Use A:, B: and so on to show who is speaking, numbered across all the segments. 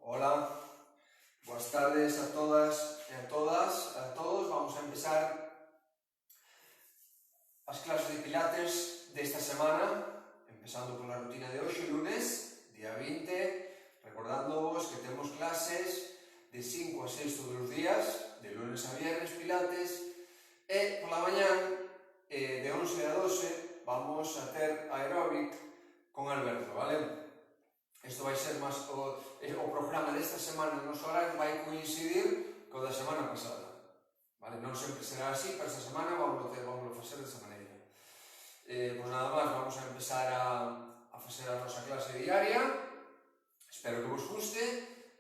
A: Hola, buenas tardes a todas e a todos. Vamos a empezar as clases de pilates desta semana, empezando pola rutina de hoxe, lunes, día 20, recordándoos que temos clases de 5 a 6 todos os días, de lunes a viernes pilates, e pola mañán, de 11 a 12, vamos a ter aeróbic con Alberto, vale? Isto vai ser máis o programa desta semana, o noso horario vai coincidir co da semana pasada, vale? Non sempre será así, pero esta semana vamos a facer desta maneira. Pois nada máis, vamos a empezar a facer a nosa clase diaria. Espero que vos guste,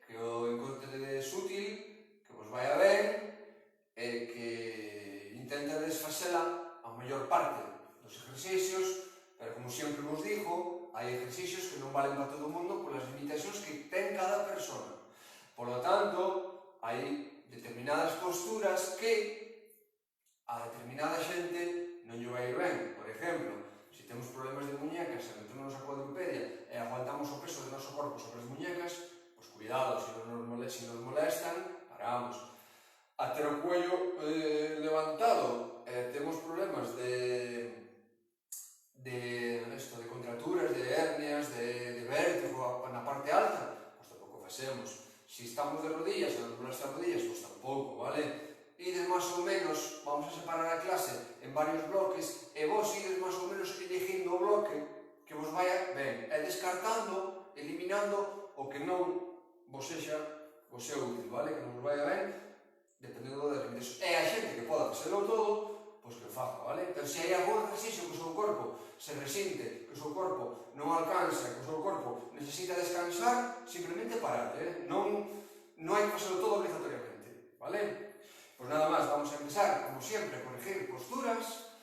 A: que o encontredes útil, que vos vai a ben e que intentedes facela a maior parte dos exercicios, pero como sempre vos digo, hai exercicios que non valen para todo o mundo polas limitacións que ten cada persona. Por lo tanto, hai determinadas posturas que a determinada xente non lle vai ir ben. Por exemplo, se temos problemas de muñecas e metemos a cuadrupedia e aguantamos o peso do noso corpo sobre as muñecas, pois cuidado, se nos molestan, paramos. A ter o cuello levantado, temos problemas de contracturas, de hernias, de vértigo na parte alta, pois tampouco facemos. Se estamos de rodillas, se nos molestan rodillas, pois tampouco, vale? Ides máis ou menos, vamos a separar a clase en varios bloques, e vos ides máis ou menos eligindo o bloque que vos vai ben, e descartando, eliminando o que non vos sexa útil, vale? Que non vos vai ben, dependendo das limitacións. E a xente que poda facelo todo, pois que o faga, vale? Pero se hai algún exercicio que o seu corpo se resinte, que o seu corpo non alcanza, que o seu corpo necesita descansar, simplemente parade, non hai que facelo todo obligatoriamente, vale? Pois nada máis, vamos a empezar, como sempre, a corregir posturas.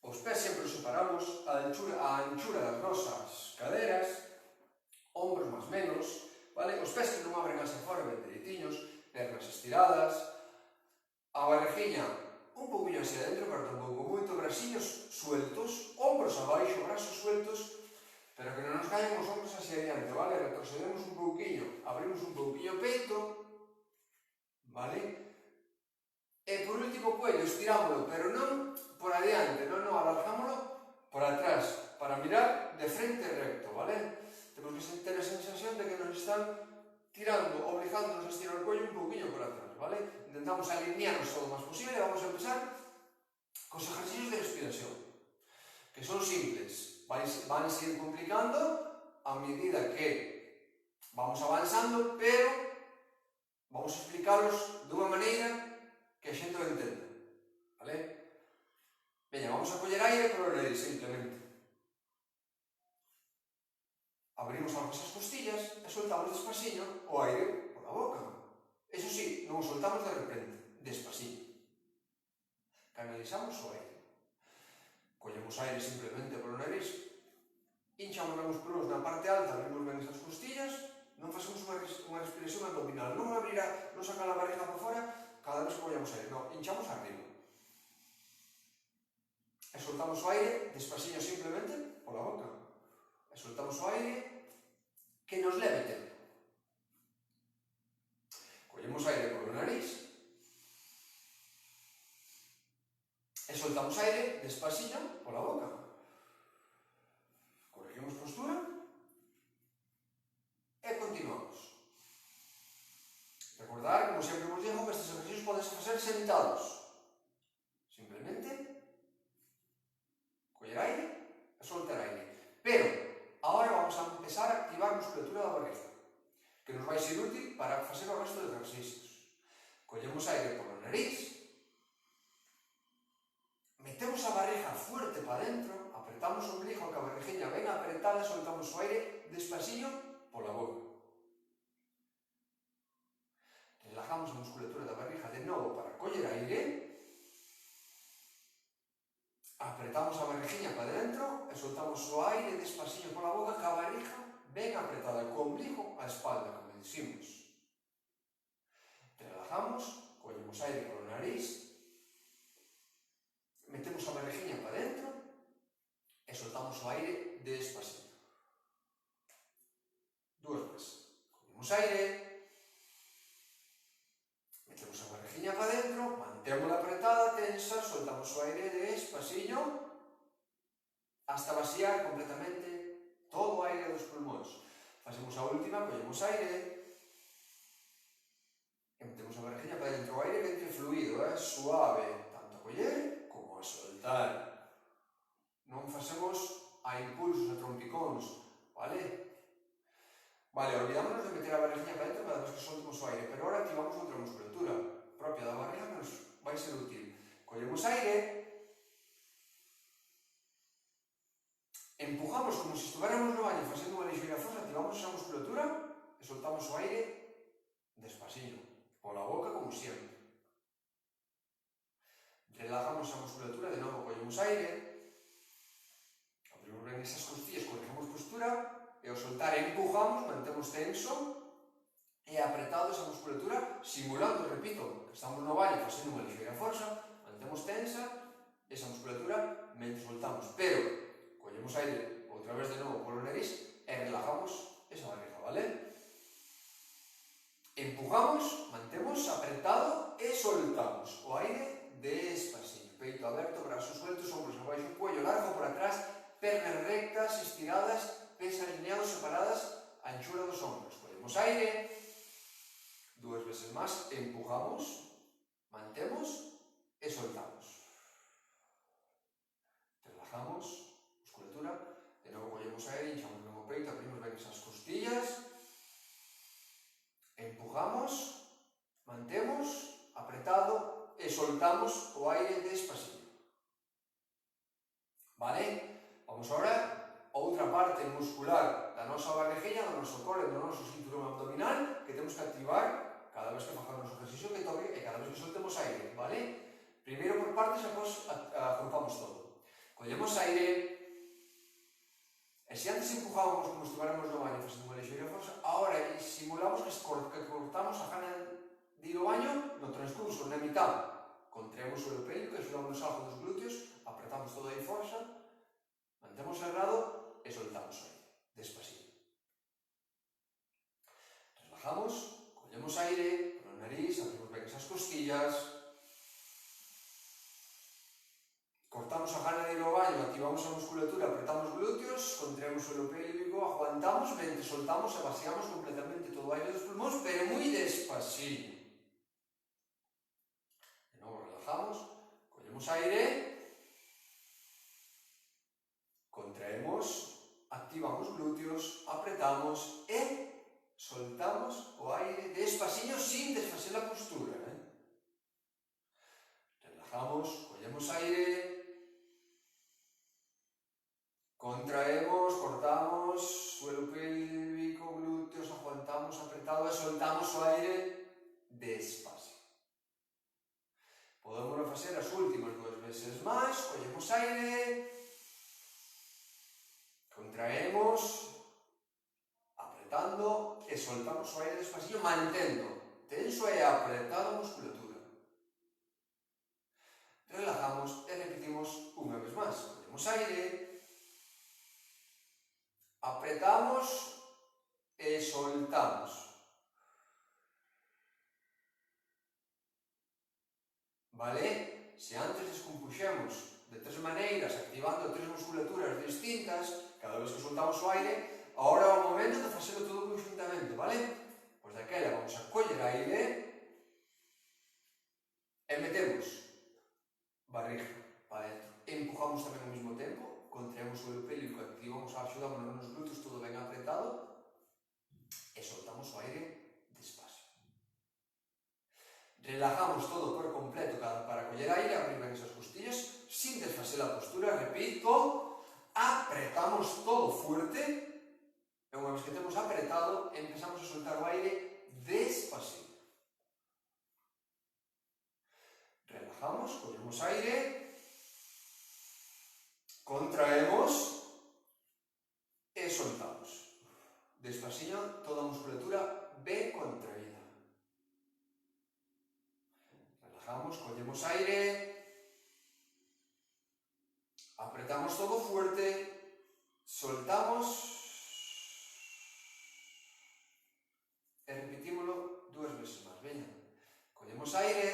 A: Os pés sempre os separamos a anchura das nosas caderas, ombros máis menos, vale? Os pés que non abren hacia fora, ben dereitiños, pernas estiradas, a barrigiña un pouquinho hacia dentro, pero tampouco moito, braxiños sueltos, ombros abaixo, brazos sueltos, pero que non nos caen os ombros hacia adiante, vale? Retrocedemos un pouquinho, abrimos un pouquinho o peito, vale? E por último o cuello, estirámoslo, pero non por adiante, non, alargámoslo por atrás, para mirar de frente recto, vale? Temos que ter a sensación de que nos están tirando, obligándonos a estirar o cuello un pouquinho por atrás, vale? Intentamos alinearnos todo o máis posible e vamos a empezar cos exercicios de respiración, que son simples, van a ir complicando a medida que vamos avanzando, pero vamos a explicarlos dunha maneira que a xente o entenda, vale? Veña, vamos a coller aire polo nariz, simplemente. Abrimos as nosas costillas e soltamos despasiño o aire pola boca. Eso sí, non o soltamos de repente, despasiño. Canalizamos o aire. Collemos aire simplemente polo nariz, hinchamos os músculos na parte alta, abrimos ben estas costillas, non facemos unha respiración abdominal, non sacar a barriga para fora cada vez que collamos aire, non, hinchamos arriba. E soltamos o aire despasiño simplemente pola boca. E soltamos o aire que nos leve tempo. Collemos aire polo nariz e soltamos aire despasiño pola boca. Corregimos postura e continuamos. Recordar, como sempre vos digo, que estes exercicios poden facer sentados. Simplemente coller aire e soltar aire. Pero agora vamos a empezar a activar a musculatura da barriga, que nos vai ser útil para facer o resto de exercicios. Collemos aire polo nariz, metemos a barriga fuerte para dentro, apretamos o ombligo, que a barrigiña ben apretada, soltamos o aire despasiño pola boca. Relajamos a musculatura da barriga de novo para coller aire, apretamos a barrigiña para dentro e soltamos o aire despasiño pola boca, que a barriga ben apretada, co ombligo a espalda, como dicimos. Relajamos, collemos aire polo nariz, metemos a barrigiña para dentro e soltamos o aire despasiño. Dúas máis. Collemos aire, o aire despacillo hasta vaciar completamente todo o aire dos pulmóns. Facemos a última, collemos aire e metemos a barriga para dentro. O aire entre fluido, suave, tanto a coller como a soltar. Non facemos a impulsos, a trompicóns, vale? Vale, olvidámonos de meter a barriga para dentro cada vez que soltemos o aire, pero ahora activamos outra musculatura propia da barriga que nos vai ser útil. Collemos aire, empujamos como se estuviéramos no baño facendo unha lixeira forza, activamos esa musculatura e soltamos o aire despacillo, pola boca como sempre. Relajamos a musculatura, de novo collemos aire, abrimos ben esas costillas, corregimos postura e ao soltar empujamos, mantemos tenso e apretado esa musculatura, simulando, repito, que estamos no baño facendo unha lixeira forza, mantemos tensa esa musculatura mentre soltamos, pero collemos aire outra vez de novo polo nariz e relajamos esa barriga, vale? Empujamos, mantemos apretado e soltamos o aire despacillo, peito aberto, brazos sueltos, ombros abaixo, cuello largo por atrás, pernas rectas, estiradas, pés alineados, separadas, anchura dos ombros. Collemos aire, dúas veces máis, empujamos, mantemos e soltamos. Relajamos, musculatura, de novo collemos aire, hinchamos ben o peito, abrimos ben esas costillas, empujamos, mantemos, apretado e soltamos o aire despacillo. Vale? Vamos ahora a outra parte muscular da nosa barriguilla, do noso core, do noso cinturón abdominal, que temos que activar cada vez que facamos o exercicio que toque e cada vez que soltemos aire, vale? Primeiro por partes, após agrupamos todo. Collemos aire, e se antes empujábamos como se estuviéramos no baño facendo unha lixeira forza, agora simulamos que cortamos a gana de ir ao baño no transcurso, na mitad. Contraemos o pélvico, axudamos algo dos glúteos, apretamos toda a forza, mantemos cerrado e soltamos o aire, despacito. Relajamos, collemos aire polo nariz, abrimos ben esas costillas, cortamos a gana de ir ao baño, activamos a musculatura, apretamos glúteos, contraemos o pélvico, aguantamos, mentre soltamos e vaciamos completamente todo o aire dos pulmóns, pero moi despacito. De novo relajamos, collemos aire, contraemos, activamos glúteos, apretamos e soltamos o aire despacillo sin desfacer a postura. Relajamos, collemos aire, contraemos, cortamos, suelo pélvico, glúteos, aguantamos, apretado e soltamos o aire despacio. Podemos facer as últimas dúas veces máis, collemos aire, contraemos, apretando e soltamos o aire despacillo, mantendo tenso e apretado a musculatura. Relajamos e repetimos unha vez máis. Collemos aire, apretamos e soltamos. Vale? Se antes descompuxemos de tres maneiras, activando tres musculaturas distintas, cada vez que soltamos o aire, agora é o momento de facelo todo conjuntamente, vale? Pois daquela vamos a coller aire e metemos barriga para dentro. Empujamos tamén ao mesmo tempo, contraemos o pélvico, activamos, axudámonos nos glúteos, todo ben apretado, e soltamos o aire despacio. Relajamos todo por completo para coller aire, abrir ben esas costillas, sin desfacer a postura, repito, apretamos todo fuerte, e unha vez que temos apretado, empezamos a soltar o aire despacito. Relajamos, collemos aire, contraemos e soltamos. Despacito, toda a musculatura ben contraída. Relajamos, collemos aire, apretamos todo fuerte, soltamos e repetímolo dúas veces máis. Veña, collemos aire,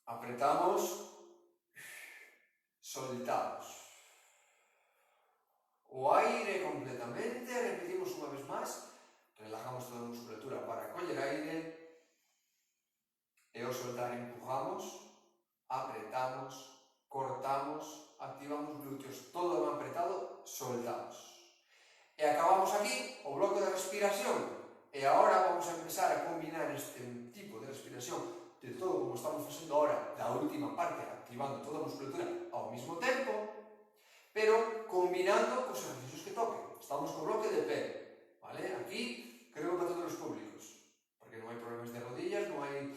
A: apretamos apretamos, soltamos. O aire completamente, repetimos unha vez máis, relajamos toda a musculatura para coller aire, e ao soltar empujamos, apretamos, cortamos, activamos glúteos, todo ben apretado, soltamos. E acabamos aquí o bloque de respiración. E agora vamos a empezar a combinar este tipo de respiración de todo como estamos facendo ahora, da última parte, activando toda a musculatura ao mesmo tempo, pero combinando cos exercicios que toquen. Estamos co bloque de pé, vale? Aquí creo que para todos os públicos, porque non hai problemas de rodillas, non hai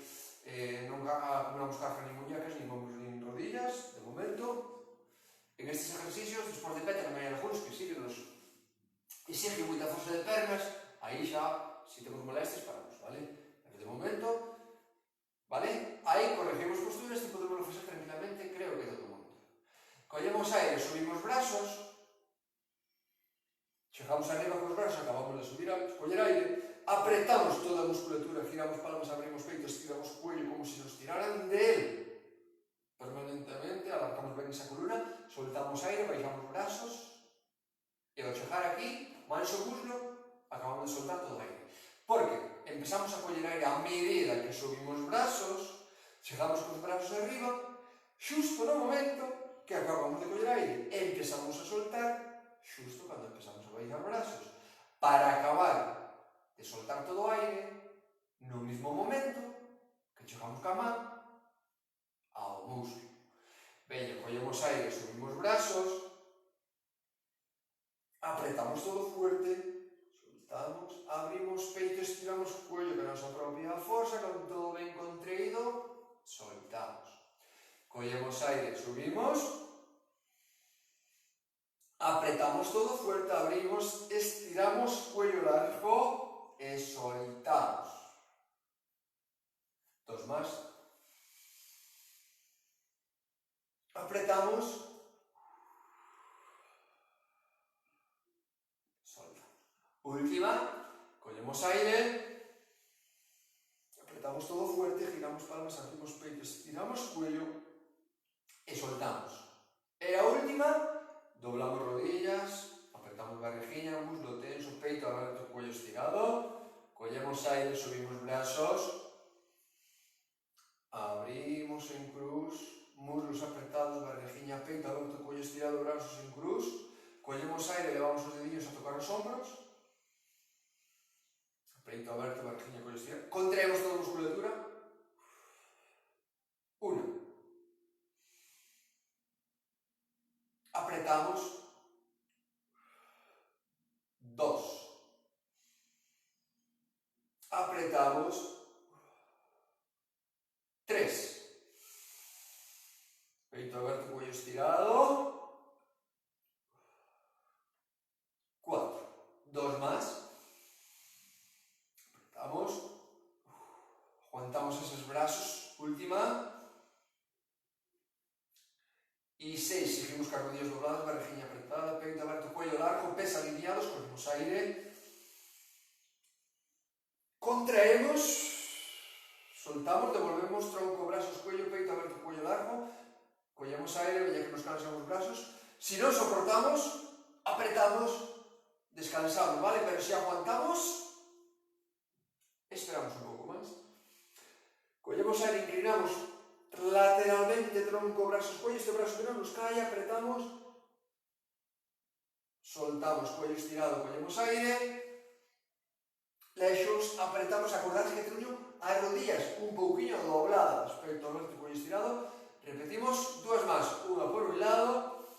A: non acumulamos carga nin muñecas, nin hombros, nin rodillas, de momento. En estes ejercicios, despois de pé, tamén hai algúns que sí que nos exigen moita forza de pernas, aí xa, se temos molestias, paramos, vale? Pero de momento, vale? Aí corregimos posturas e podemos facer tranquilamente, creo que todo o mundo. Collemos aire, subimos brazos, chegamos arriba cos brazos, acabamos de subir, coller aire, apretamos toda a musculatura, giramos palmas, abrimos peito, estiramos o cuello como se nos tiraran de él permanentemente, alargamos ben esa columna, soltamos aire, baixamos brazos e ao chegar aquí, manso muslo, acabamos de soltar todo o aire. Porque empezamos a coller aire a medida que subimos brazos, chegamos cos brazos arriba, xusto no momento que acabamos de coller aire, empezamos a soltar xusto cando empezamos a baixar brazos, para acabar de soltar todo o aire no mesmo momento que chegamos ca man ao músculo. Veña, collemos aire, subimos brazos, apretamos todo fuerte, soltamos, abrimos peito, estiramos o cuello con a nosa propia forza, con todo ben contraído, soltamos. Collemos aire, subimos, apretamos todo fuerte, abrimos, estiramos, cuello largo e soltamos. Dos máis. Apretamos, soltamos. Última, collemos aire, apretamos todo fuerte, giramos palmas, abrimos peito, estiramos cuello e soltamos. E a última, doblamos rodillas, apretamos barrigiña, muslo tenso, peito aberto, cuello estirado, collemos aire, subimos brazos, abrimos en cruz, muslos apretados, barrigiña, peito aberto, cuello estirado, brazos en cruz, collemos aire, levamos os dedillos a tocar os hombros, peito aberto, barrigiña, cuello estirado, contraemos toda a musculatura, una, apretamos, dos, apretamos, tres, peito aberto, cuello estirado, cuatro, dos más, apretamos, aguantamos esos brazos, última, y 6, seguimos con rodillas dobladas, barrigiña apretada, peito aberto, cuello largo, pés alineados, cogemos aire, contraemos, soltamos, devolvemos tronco, brazos, cuello, peito aberto, cuello largo, collemos aire, ya que nos cansan os brazos, si non soportamos, apretamos, descansamos, vale? Pero si aguantamos, esperamos un pouco máis. Collemos aire, inclinamos lateralmente, tronco, brazos, cuello, este brazo que non nos cae, apretamos, soltamos, cuello estirado, collemos aire, leixos, apretamos, acordad que teño as rodillas un pouquiño dobladas, peito aberto, cuello estirado, repetimos, dúas máis, unha por un lado,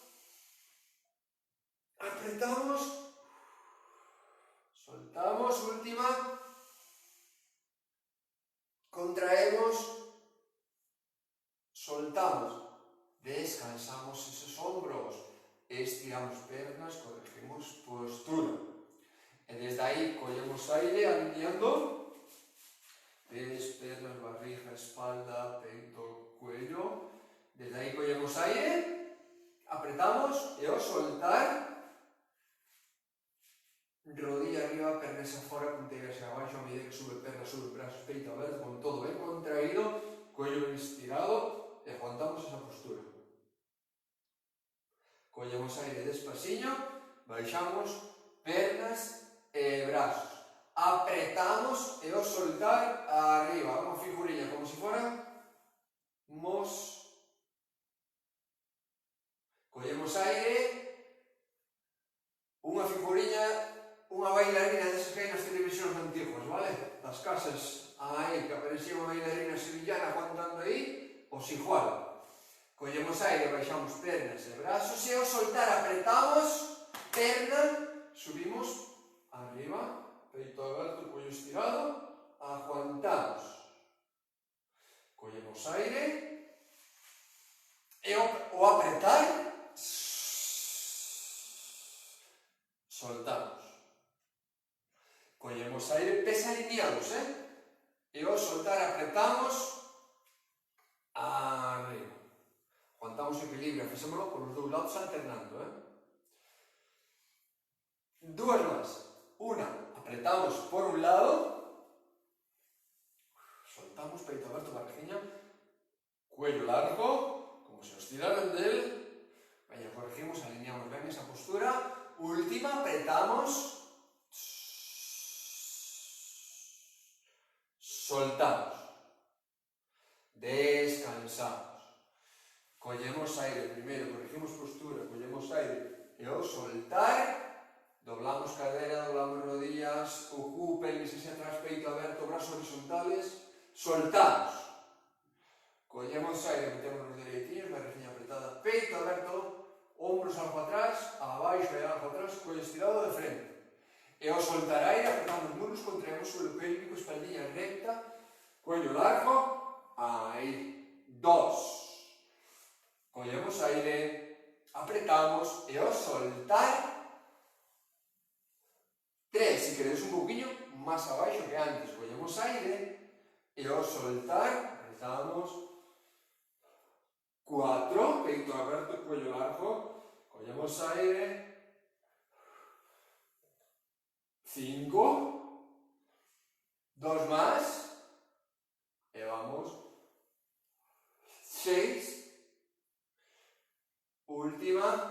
A: apretamos, soltamos, última, contraemos, soltamos, descansamos esos hombros, estiramos pernas, corregimos postura. E desde aí collemos aire, alineando, pés, pernas, barriga, espalda, peito, cuello. Desde aí collemos aire, apretamos e ao soltar, rodilla arriba, pernas afora, punteiras abaixo, a medida que sube pernas, sube brazos, peito aberto, con todo ben contraído, cuello ben estirado, e aguantamos esa postura. Collemos aire despaciño, baixamos pernas e brazos. Apretamos e ao soltar arriba, unha figuriña como se fora mos. Collemos aire, unha figuriña, unha bailarina desas que hai nas televisións antiguas, vale? Das casas aí que aparecía unha bailarina sevillana aguantando aí, pois igual. Collemos aire, baixamos pernas e brazos e ao soltar apretamos, perna, subimos arriba, peito aberto, cuello estirado, aguantamos. Collemos aire e ao apretar soltamos. Collemos aire, pés alineados, e ao soltar apretamos arriba. Aguantamos o equilibrio, facémolo polos dous lados alternando, Dúas máis. Una, apretamos por un lado, soltamos, peito aberto, barrigiña, cuello largo, como se os tiraran del, veña, corregimos, alineamos ben esa postura, última, apretamos, soltamos, descansamos, collemos aire, primeiro corregimos postura, collemos aire, e ao soltar, doblamos cadera, doblamos rodillas, ocupen, ese atrás, peito aberto, brazos horizontales, soltamos. Collemos aire, metemos os dereitinhos, barrigiña apretada, peito aberto, hombros algo atrás, abaixo e algo atrás, cuello estirado de frente. E ao soltar aire, apretamos muros, contraemos suelo pélvico, espaldilla recta, cuello largo, aí, 2. Collemos aire, apretamos e ao soltar 3, si queredes un pouquinho máis abaixo que antes, collemos aire e ao soltar, apretamos 4, peito aberto, cuello largo, collemos aire 5, 2 máis e vamos 6, última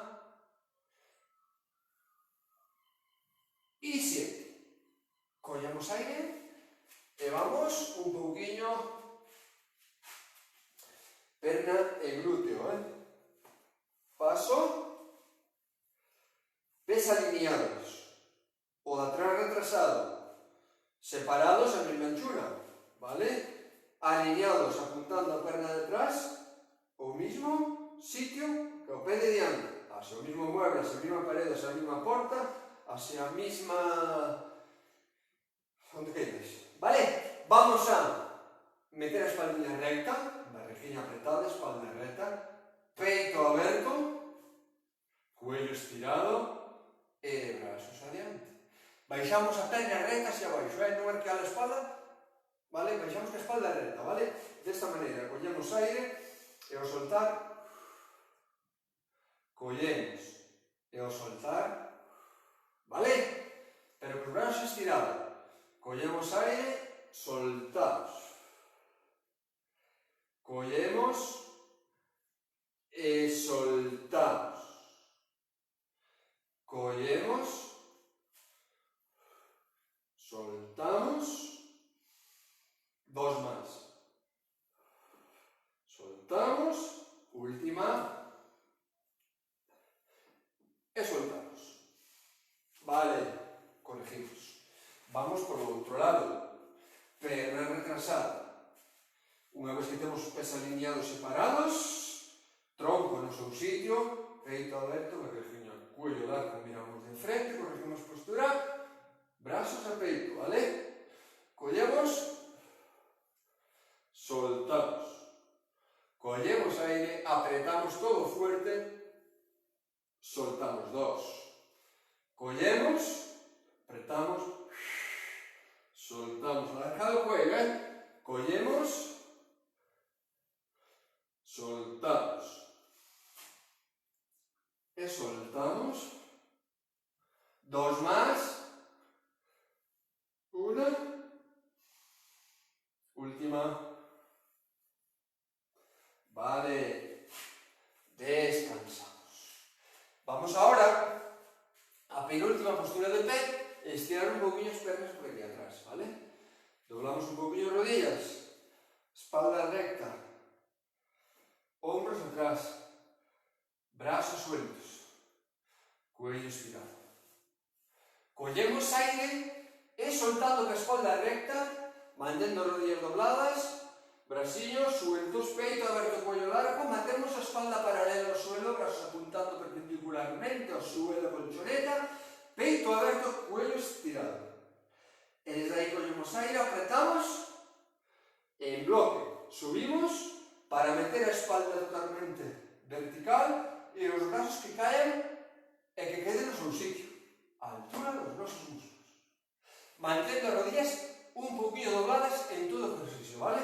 A: e 7. Collemos aire e vamos un pouquiño perna e glúteo, Paso, pés alineados, o de atrás retrasado, separados a mesma anchura, vale? Alineados apuntando a perna de atrás, o mismo sitio que o pé de diante, hacia o mismo mueble, hacia a mesma parede, hacia a mesma porta, hacia a mesma... onde queres, vale? Vamos a meter a espaldinha recta, barrigiña apretada, espalda recta, peito aberto, cuello estirado e brazos adiante. Baixamos a perna recta hacia abaixo, non arquear a espalda, vale? Baixamos a espalda recta, vale? Desta maneira, collemos aire e ao soltar, collemos e ao soltar, vale? Pero cos brazos estirados. Collemos aire, soltamos. Collemos e soltamos. Collemos, soltamos, 2 máis. Soltamos, última, e soltamos. Vale, corregimos. Vamos por o outro lado, perna retrasada. Unha vez que temos os pés alineados separados, tronco no seu sitio, peito aberto, barrigiña, cuello largo, miramos de frente, corregimos postura, brazos a peito, vale? Collemos, soltamos. Collemos aire, apretamos todo fuerte, soltamos 2. Collemos, apretamos, soltamos, alargado o cuello, collemos, soltamos e soltamos, 2 máis postura de pé e estirar un pouquinho as pernas por aquí atrás, vale? Doblamos un pouquinho as rodillas, espalda recta, hombros atrás, brazos sueltos, cuello estirado. Collemos aire e soltando a espalda recta, mantendo as rodillas dobladas, brasillos sueltos, peito aberto, cuello largo, mantemos a espalda paralela ao suelo, brazos apuntando perpendicularmente ao suelo, colchoneta, peito aberto, cuello estirado. E desde aí collemos aire, apretamos, en bloque, subimos, para meter a espalda totalmente vertical e os brazos que caen e que queden no seu sitio, a altura dos nosos músculos. Mantendo as rodillas un poquinho dobladas en todo o ejercicio, ¿vale?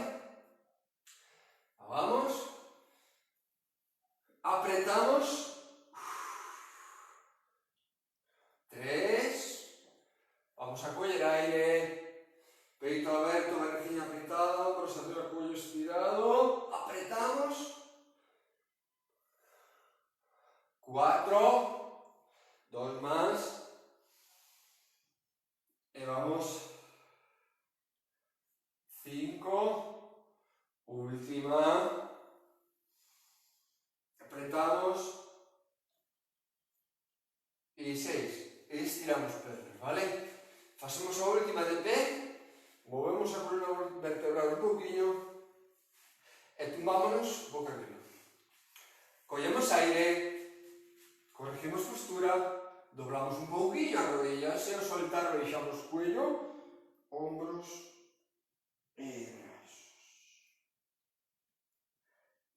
A: Vamos. Apretamos. 3. Vamos a coller aire. Peito aberto, barriguinha apretada, hombros arriba, cuello estirado. Apretamos. 4. 2 más. Y vamos. 5. Última. Apretamos. Y 6. Estiramos pernas, ¿vale? Facemos a última de pé. Movemos a columna vertebral un poquinho. E tumbámonos boca arriba. Collemos aire. Corregimos postura. Doblamos un poquinho as rodillas. E ao soltar baixamos cuello, hombros e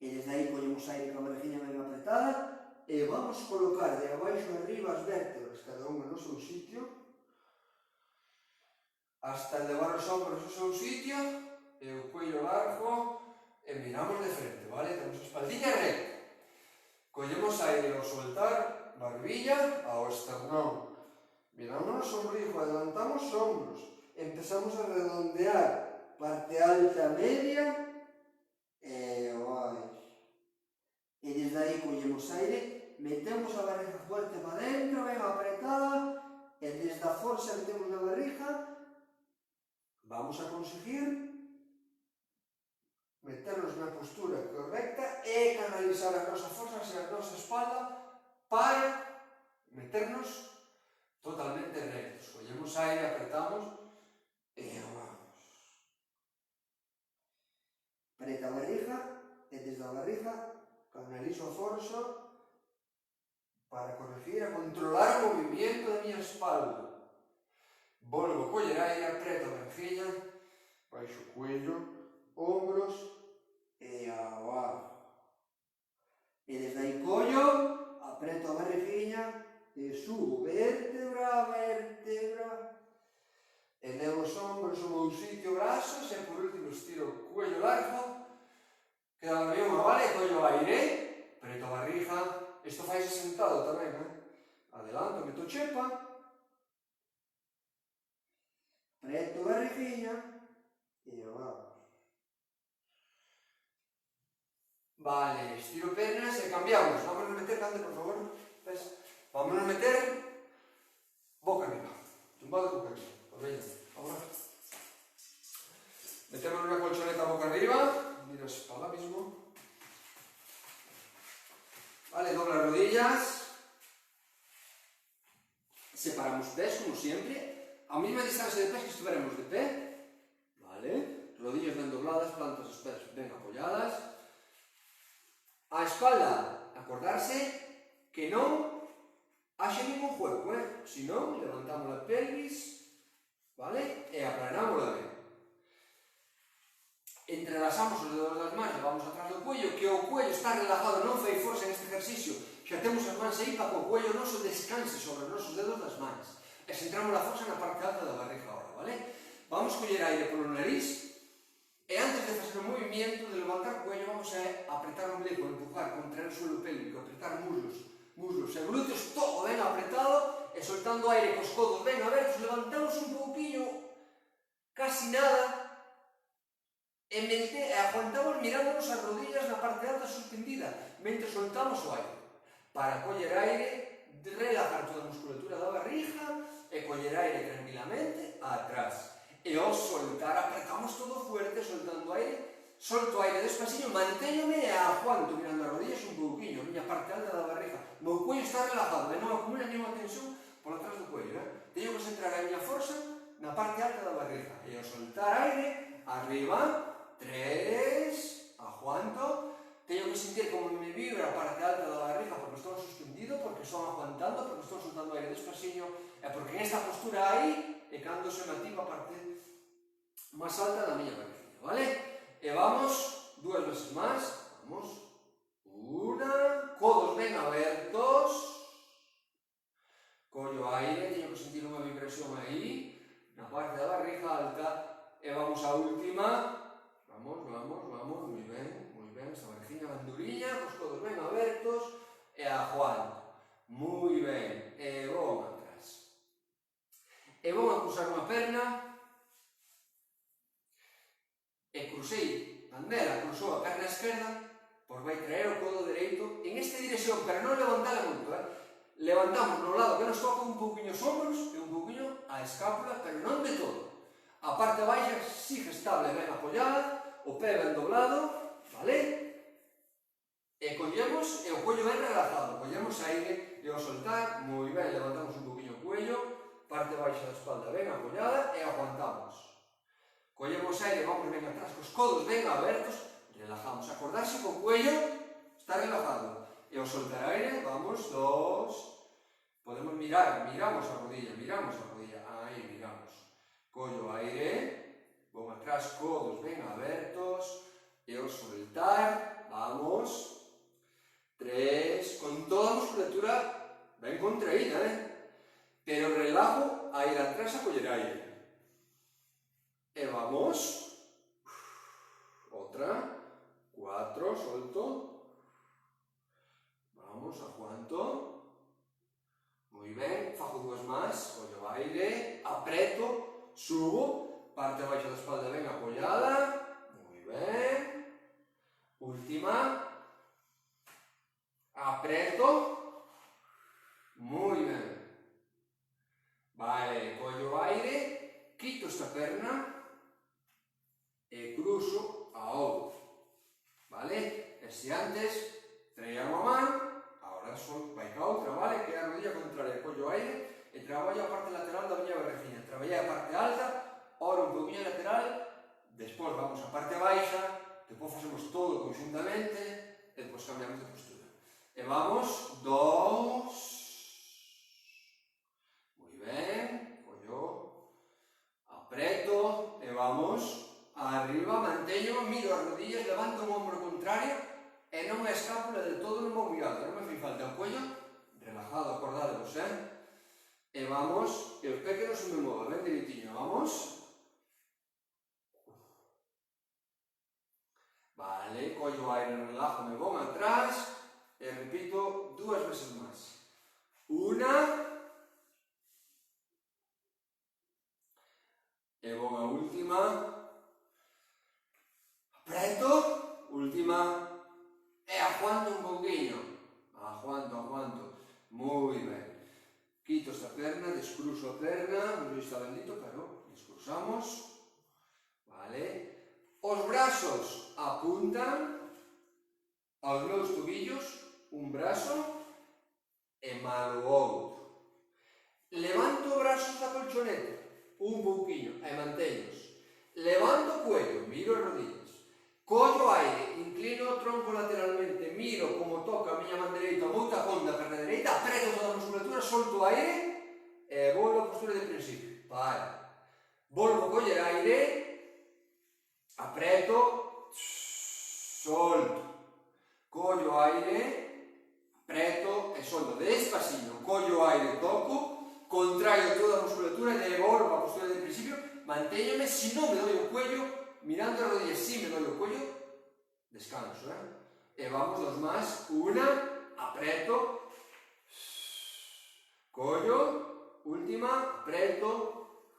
A: e desde aí collemos aire con a barriguinha ben apretada e vamos colocar de abaixo arriba as vértebras, cada unha no seu sitio, hasta elevar os ombros no seu sitio e o cuello largo e miramos de frente, vale? Temos a espaldilla recta. Collemos aire ao soltar, barbilla ao esternón. Miramos o ombligo, adelantamos ombros, empezamos a redondear parte alta, media e baixo. E desde aí collemos aire, metemos a barriga fuerte para dentro, ben apretada, e desde a força que temos na barriga vamos a conseguir meternos na postura correcta e canalizar a nosa força hacia a nosa espalda para meternos totalmente rectos. Collemos aire, apretamos e vamos. Preta a barriga e desde a barriga canalizo a forza para corregir, a controlar o movimiento da miña espalda. Volvo a coller aire, apreto a barriguinha, baixo o cuello, hombros e abaixo. E desde aí collo, apreto a barriguinha e subo vértebra a vértebra. Elevo os ombros ao meu sitio, brazos e por último estiro o cuello largo. Queda ben, vale? Collo aire, apreto a barriga. Isto faise sentado tamén, Adelanto, meto chepa. Apreto a barriguinha e vamos. Vale, estiro pernas e cambiamos. Vámonos meter, Cande, por favor. Vámonos meter boca arriba. Tumbado boca arriba. Pues veña, ahora. Metemos una colchoneta boca arriba. Miras para la mismo. Vale, dobla rodillas. Separamos pies como siempre. A misma distancia de pies que estuviéramos de pie. Vale. Rodillas bien dobladas, plantas los pies bien apoyadas. A espalda, acordarse que non haxe ningún juego, Si non, levantamos a pelvis, vale? E aplanámosla ben. Entrelazamos os dedos das mans, levamos atrás do cuello, que o cuello está relajado, non fai forza neste ejercicio. Xa temos as mans aí para que o cuello noso descanse sobre os nosos dedos das mans. E centramos a forza na parte alta da barriga ahora, vale? Vamos coller aire polo nariz. E antes de facer o movimiento de levantar o cuello, vamos a apretar o ombligo, empujar, contraer o suelo pélvico, apretar muslos e glúteos, todo ben apretado, e soltando aire cos codos ben abertos, levantamos un pouquinho, casi nada, e aguantamos mirándonos as rodillas na parte alta suspendida, mentre soltamos o aire, para coller aire relajar toda a musculatura da barriga e coller aire tranquilamente atrás. E ao soltar, apretamos todo fuerte, soltando aire, solto aire despacito, mantéñome e aguanto mirando as rodillas un pouquinho, a miña parte alta da barriga. O meu cuello está relajado, e non acumula nenhuma tensión por atrás do cuello. Teño que centrar a miña forza na parte alta da barriga. E ao soltar aire, arriba, 3, aguanto. Teño que sentir como me vibra a parte alta da barriga porque estou suspendido, porque estou aguantando, porque estou soltando aire despaciño, e porque en esta postura aí é cando se me activa a parte máis alta da miña barriga, vale? E vamos, 2 veces máis, vamos, una, codos ben abertos, collo aire, teño que sentir unha vibración aí, na parte da barriga alta, e vamos á última, vamos, moi ben, esta barriguinha ben duriña, cos codos ben abertos, e aguanto, moi ben, e vou atrás. E vou a cruzar unha perna, e cruzei, Mandela cruzou a perna esquerda, pois vai traer o codo dereito en esta dirección, pero non levantala moito, levantamos no lado que nos toca un pouquinho os ombros e un pouquinho a escápula, pero non de todo. A parte baixa sigue estable, ben apoiada, o pé ben doblado, vale? E collemos, e o cuello ben relajado, collemos aire e ao soltar, moi ben, levantamos un pouquinho o cuello, parte baixa da espalda ben apoiada e aguantamos. Collemos aire, vamos ben atrás, cos codos ben abertos, relajamos, acordarse que o cuello está relajado. E ao soltar aire, vamos, 2, podemos mirar, miramos a rodilla, aí miramos. Collo aire, vou atrás, codos ben abertos, e ao soltar, vamos, 3, con toda a musculatura ben contraída, pero relajo a ir atrás a coller aire. E vamos, outra, 4, solto, vamos, aguanto, moi ben, fago 2 máis, collo aire, apreto, subo, parte baixa da espalda ben apoiada, moi ben, última, apreto, moi ben, vale, collo aire, quito esta perna, e cruzo a outra, vale? E se antes traía unha man, agora vai ca outra, vale? Que é a rodilla contraria, collo aire e traballo a parte lateral da miña barriguinha, traballei a parte alta, ora un pouquinho lateral, despois vamos a parte baixa, despois facemos todo conjuntamente e despois cambiamos de postura. E vamos, 2, moi ben, collo, apreto e vamos, arriba, manteño, miro as rodillas, levanto o ombro contrario e non a escápula de todo non vou mirando, non me fai falta o cuello, relajado, acordadevos, E vamos, e os pés que non se me mova, ben direitinho, vamos. Vale, collo aire, relajo, me vou atrás e repito 2 veces máis. Una, e vou a última, apreto, última, e aguanto un pouquinho, aguanto, moi ben. Quito esta perna, descruzo a perna, non sei se está bendito, pero descruzamos, vale. Os brazos apuntan aos meus tobillos, un brazo e mal o outro. Levanto os brazos da colchoneta, un pouquinho, e manteños. Levanto o cuello, miro as rodillas. Collo aire, inclino o tronco lateralmente, miro como toca a miña man dereita, o meu tacón da perna dereita, apreto toda a musculatura, solto aire e volvo a postura de principio. Para. Volvo a coller aire, apreto, solto. Collo aire, apreto e solto. Despacito, collo aire, toco, contraio toda a musculatura e volvo a postura de principio, mantéñome, se non me doi o cuello, mirando as rodillas, si me doi o cuello, descanso, E vamos 2 máis, una, apreto, collo, última, apreto,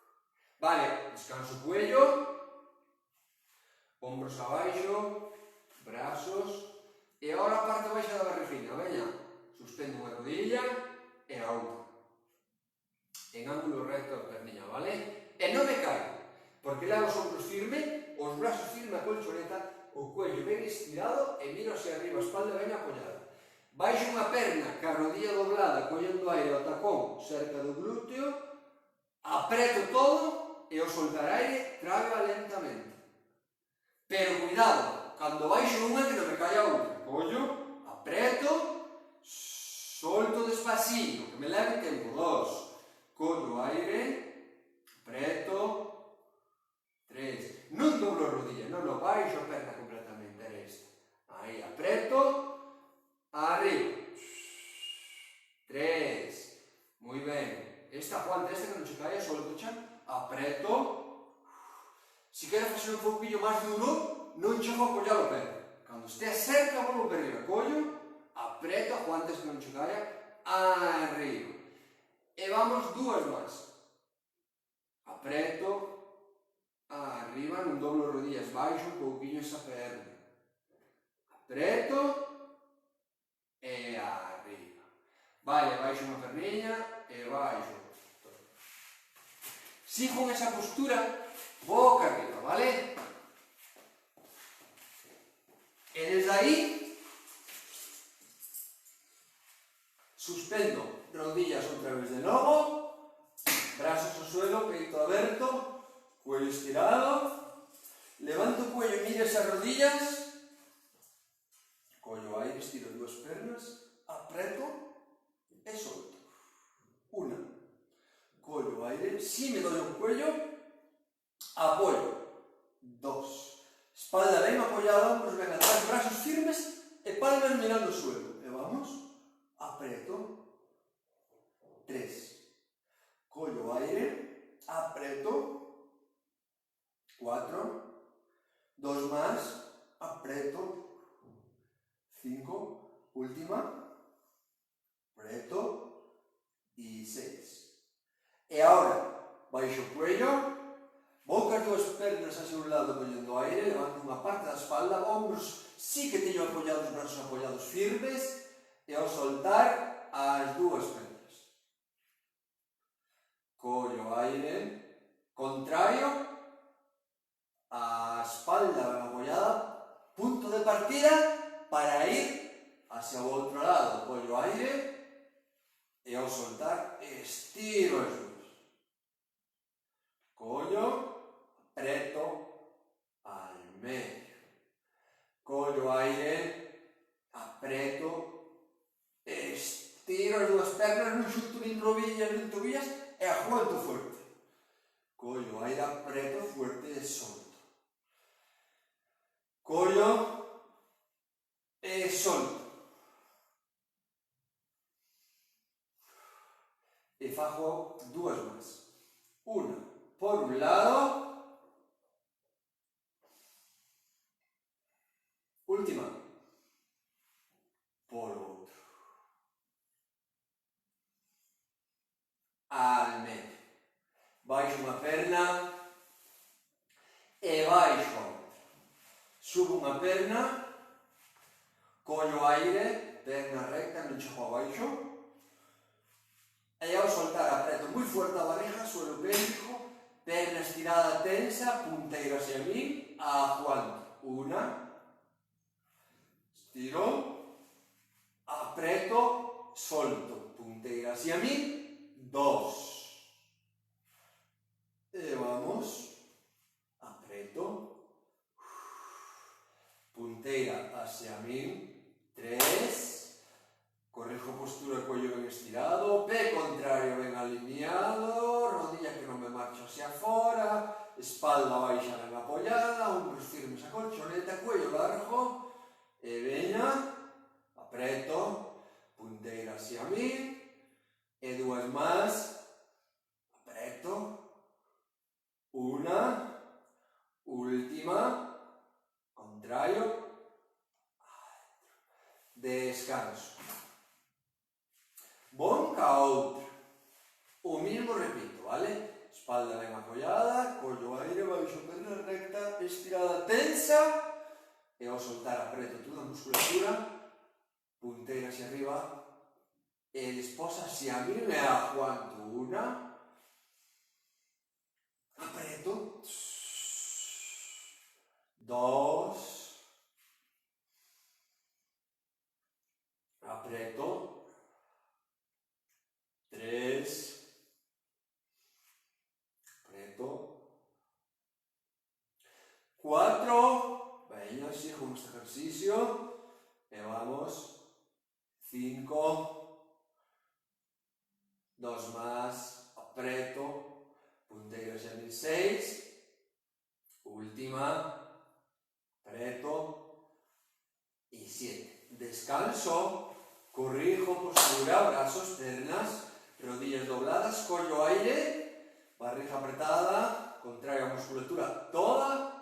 A: vale, descanso o cuello, ombros abaixo, brazos, e agora a parte baixa da barriguinha, veña, suspendo unha rodilla, e e a outra. En ángulo recto a perniña, vale? E non me caio, porque levo os ombros firme, os brazos firme a colchoneta, o cuello ben estirado e miro hacia arriba, a espalda ben apoyada. Baixo unha perna, ca rodilla doblada, collendo aire ao tacón cerca do glúteo, apreto todo e ao soltar aire, traga lentamente. Pero cuidado, cando baixo unha que non me caia outra. Collo, apreto, solto despacito, que me leve tempo. 2, collo aire, apreto, 3, non doblo a rodilla, non, baixo a perna completamente, era esta. Aí, apreto, arriba, 3, moi ben. Esta aguanta, esta que non che caia, solto xa, apreto. Se quero facer un pouquinho máis duro, non chego a apoiar o pé. Cando estea cerca, volvo para arriba, collo, apreto, aguantes que non che caia, arriba. E vamos dúas máis. Apreto, arriba, non doblo rodillas, baixo un pouquinho esa perna. Apreto, e arriba. Vale, baixo unha perniña e baixo. Sigo en esa postura, boca arriba, vale? E desde aí, suspendo rodillas outra vez de novo, brazos ao suelo, peito aberto, cuello estirado, levanto o cuello, miro esas rodillas, collo aire, estiro as dúas pernas, apreto e solto. Una, collo aire, si me doy o cuello, apoio. 2, espalda ben apoyada, ombros ben atrás, brazos firmes e palmas mirando o suelo. E vamos, apreto. 3, collo aire, apreto. 4, 2 más, apreto. 5, última, apreto, y 6. E ahora, baixo o cuello, vou as dúas pernas hacia un lado collendo aire, levanto unha parte da espalda, ombros sí que teño apoyados, brazos apoyados firmes, e ao soltar as dúas pernas. Collo aire, contrario, a espalda ben apoyada, punto de partida, para ir hacia o outro lado, collo aire e ao soltar estiro as dúas. Collo, apreto, al medio. Collo aire, apreto, estiro as dúas pernas, non xunto nin rodillas nin tobillas e aguanto fuerte. Collo aire, apreto fuerte e solto. Collo e solto. E fago dúas máis. Una por un lado, última por outro. Al medio. Baixo unha perna e baixo a outra. Subo unha perna, collo aire, perna recta, non chego abaixo, e ao soltar apreto moi fuerte a barriga, suelo pélvico, perna estirada tensa, punteira hacia mí, aguanto. Una, estiro, apreto, solto, punteira hacia mí, 2. E vamos, apreto, punteira hacia mí, 3, corrijo postura, cuello ben estirado, pé contrario ben alineado, rodilla que non me marcho hacia fora, espalda baixa ben apoyada, ombros firmes a colchoneta, cuello largo, e veña, apreto, punteira hacia mí, e dúas máis, apreto, una, última, contrario, descanso. Bon ca outro. O mismo repito, vale? Espalda ben apoyada, collo aire, baixo perna recta, estirada tensa, e ao soltar apreto toda a musculatura, punteira hacia arriba, e despois así a min e aguanto. Una, apreto, dos, apreto, tres, apreto, cuatro, veña, así con este ejercicio, e vamos, 5, dos más, apreto, punteiros en 6, última, apreto, y 7. Descanso, corrijo, postura, brazos, piernas, rodillas dobladas, collo aire, barriga apretada, contrario a musculatura toda,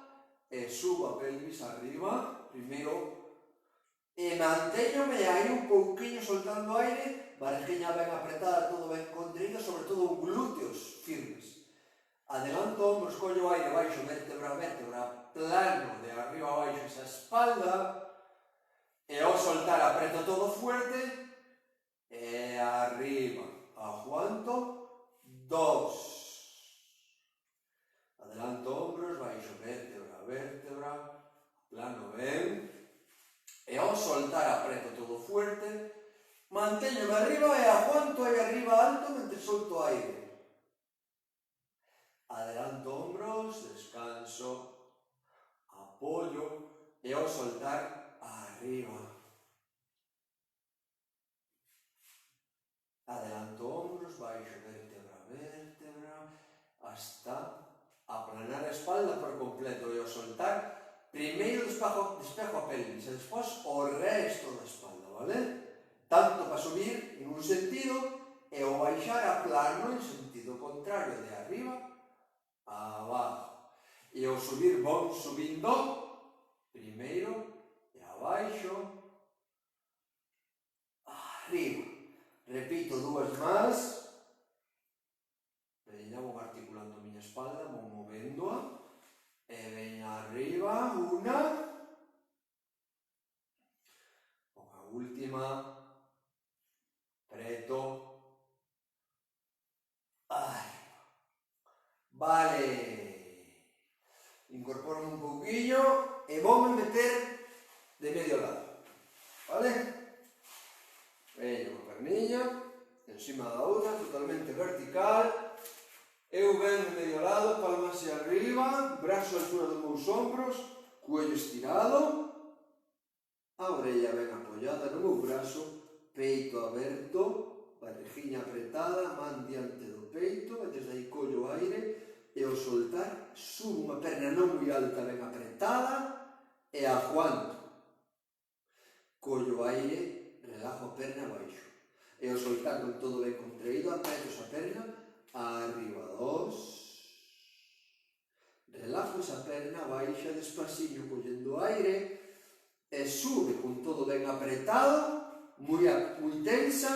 A: e subo a pelvis arriba, primeiro, e mantéñome aí un pouquinho soltando aire, barriguinha ben apretada, todo ben contraído, sobre todo glúteos firmes. Adelanto ombros, collo aire, baixo, vértebra a vértebra, plano de arriba a baixo esa espalda, e ao soltar apreto todo fuerte, e arriba, aguanto, 2. Adelanto ombros, baixo, vértebra a vértebra, plano ben, e ao soltar apreto todo fuerte, mantéñome arriba e aguanto aí arriba alto mentre solto aire. Adelanto ombros, descanso, apoio e ao soltar arriba. Adelanto ombros, baixo vértebra a vértebra, hasta aplanar a espalda por completo e ao soltar primeiro despejo a pelvis e despois o resto da espalda, vale? Tanto para subir en un sentido e o baixar a plano en sentido contrario, de arriba a abajo. E ao subir vou subindo primeiro e abaixo, arriba. Repito dúas máis. Veña, vou articulando a miña espalda, vou movéndoa. E veña arriba, una. A última. Preto. Arriba. Vale. Incorporo un pouquinho e voume meter de medio lado. Vale? Veño unha perniña encima da outra, totalmente vertical. Eu ben de medio lado, palmas hacia arriba, brazo a altura dos meus ombros, cuello estirado, a orella ben apoiada no meu brazo, peito aberto, barriguinha apretada, man diante do peito, e desde aí collo aire, e ao soltar subo unha perna non moi alta, ben apretada, e aguanto. Collo aire, relajo a perna abaixo. E ao soltar con todo ben contraído, apreto esa perna, arriba, 2. Relajo esa perna, baixa despacillo collendo aire e sube con todo ben apretado, moi tensa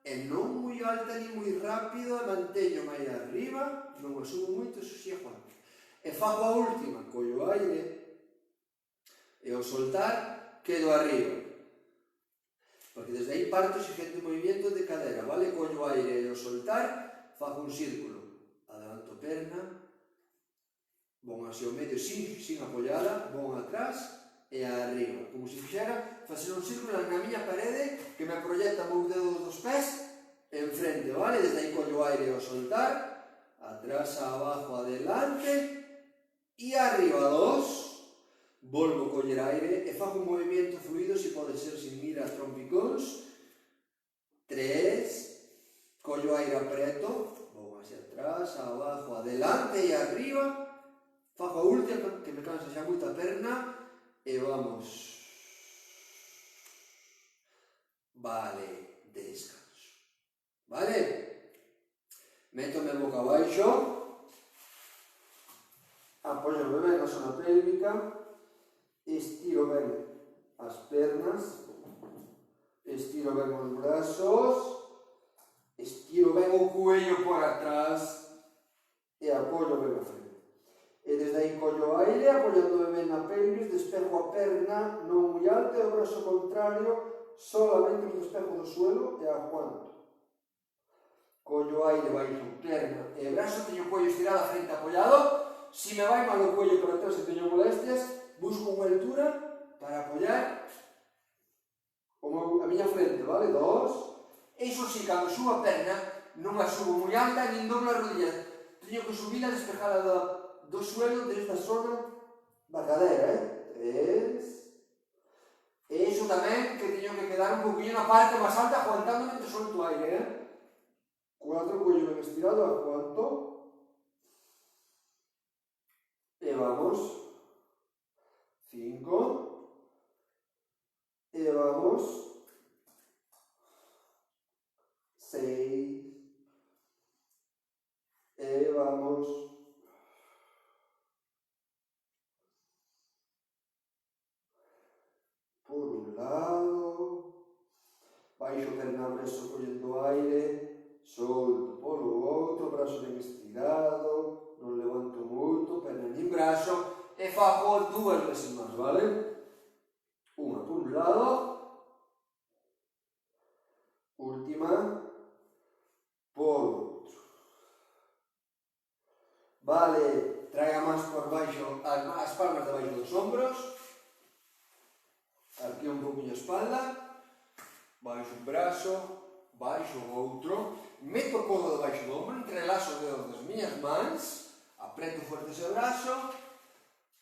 A: e non moi alta ni moi rápido, e manteño máis arriba, non a subo moito, eso si aguanto. E fago a última, collo aire e ao soltar quedo arriba. Porque desde aí parto o siguiente movimiento de cadera, vale? Collo aire e ao soltar fago un círculo, adelanto perna, vou hacia o medio sin apoiada, vou atrás e arriba, como se fixera facer un círculo na miña parede que me proyecta o dedo dos pés en frente, vale? Desde aí collo aire ao soltar, atrás, abajo, adelante e arriba, 2, volvo a coller aire e fago un movimento fluido, se pode ser sin ir a trompicóns, 3, collo aire apreto, vou hacia atrás, abajo, adelante e arriba, fago a última que me cansa xa moita perna e vamos. Vale, descanso. Vale? Métome boca abaixo, apoio ben a zona pélvica, estiro ben as pernas, estiro ben os brazos, estiro ben o cuello por atrás e apoio ben a frente. E desde aí collo aire, apoiándome ben na pelvis, despejo a perna non moi alta e o brazo contrario
B: solamente no despejo do suelo e aguanto. Collo aire baixo perna e brazo, teño o cuello estirado, a frente apoyado. Si me vai mal o cuello por atrás e teño molestias, busco unha altura para apoyar a miña frente, vale? 2. Iso si, cando subo a perna, non a subo moi alta, nin doblo a rodilla. Teño que subir a despejala do suelo desta zona da cadera, 3. E iso tamén que teño que quedar un poquinho na parte máis alta, aguantando mentre solto aire, 4, cuello ben estirado, aguanto. E vamos. 5. E vamos. 6. E vamos. Por un lado. Baixo perna, brazo collendo aire. Solto polo outro, brazo ben estirado, non levanto moito, perna nin brazo, e fago 2 veces máis, vale? Unha por un lado, última, por outro. Vale, trae a mans por baixo, as palmas debaixo dos ombros, arqueo un poquinho a espalda, baixo un brazo, baixo o outro, meto o codo debaixo do ombro, entrelazo os dedos das miñas mans, apreto forte ese brazo,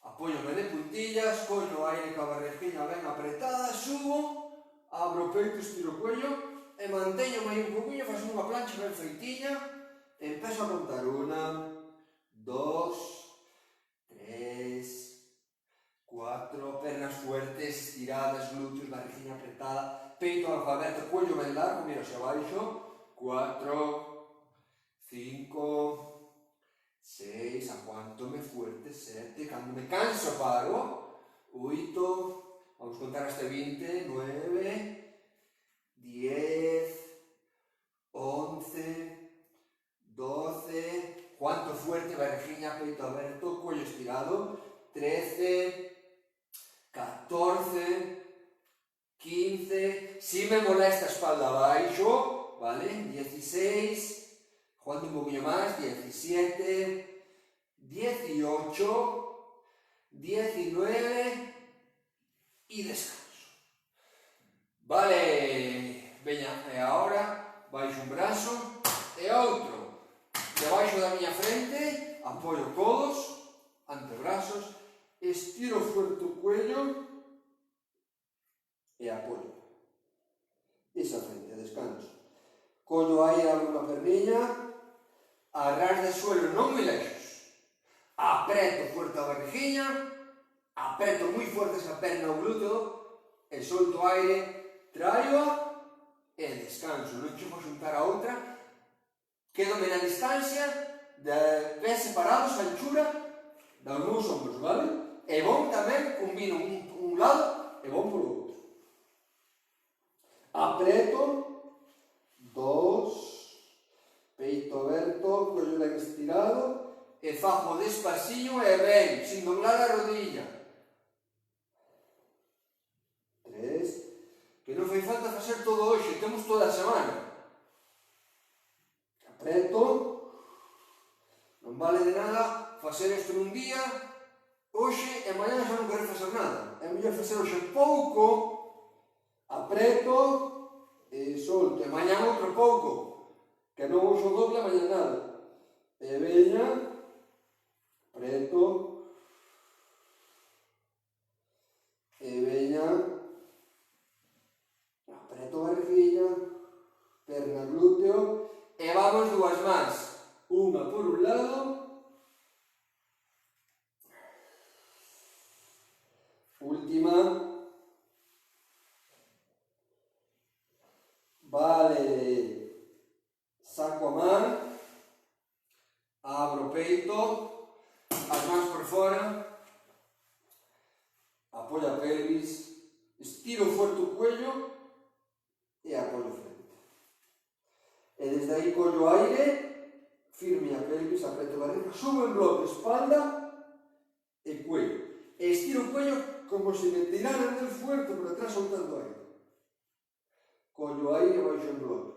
B: apóiome de puntillas, collo o aire ca barregiña ben apretada, subo, abro o peito, estiro o cuello e manteño aí un poquinho, faço unha plancha ben feitiña, e empezo a contar 1, 2, 3, 4, pernas fuertes, estiradas, glúteos, barregiña apretada, peito alfabeto, cuello ben largo, miro hacia abaixo, 4, 5, 6, aguántome fuerte, 7, cando me canso paro, 8, vamos contar hasta 20, 9, 10, 11, 12, cuanto fuerte, barrigiña, peito aberto, cuello estirado, 13, 14, 15, si me molesta a espalda abaixo, vale? 16, jugando un poquillo más, 17, 18, 19 y descanso. Vale, veña, e agora baixo un brazo e outro. Debaixo da miña frente, apoio codos, antebrazos, estiro fuerte o cuello e apoio. Esa frente, descanso. Collo aí, abro unha perniña, a ras de suelo non me lexos. Apreto fuerte a barrigiña, apreto moi fuerte esa perna ao glúteo e solto aire, traio e descanso. Non chego a xuntar a outra, quédome na distancia de pés separados, a anchura dos meus ombros, vale? E vou tamén, combino un lado e vou polo outro. Apreto, 2, peito aberto, cuello ben estirado, e fago despaciño e ben, sin doblar a rodilla. 3, que non fai falta facer todo hoxe, temos toda a semana. Apreto, non vale de nada facer isto nun día, hoxe e mañana xa non quero facer nada. É mellor facer hoxe pouco, apreto e solto, e mañá outro pouco, que non uso doble, mañá nada. E veña, apreto, e veña, apreto barriguilla, perna glúteo, e vamos dúas máis, unha por un lado, última. Vale, saco a man, abro o peito, as mans por fora, apoio a pelvis, estiro forte o cuello e apoio frente. E desde aí collo aire, firme a pelvis, apreto a barriga, subo en bloque, espalda e cuello. E estiro o cuello como se me tiraran del fuerte por atrás soltando aire. collo aire e baixo en bloque.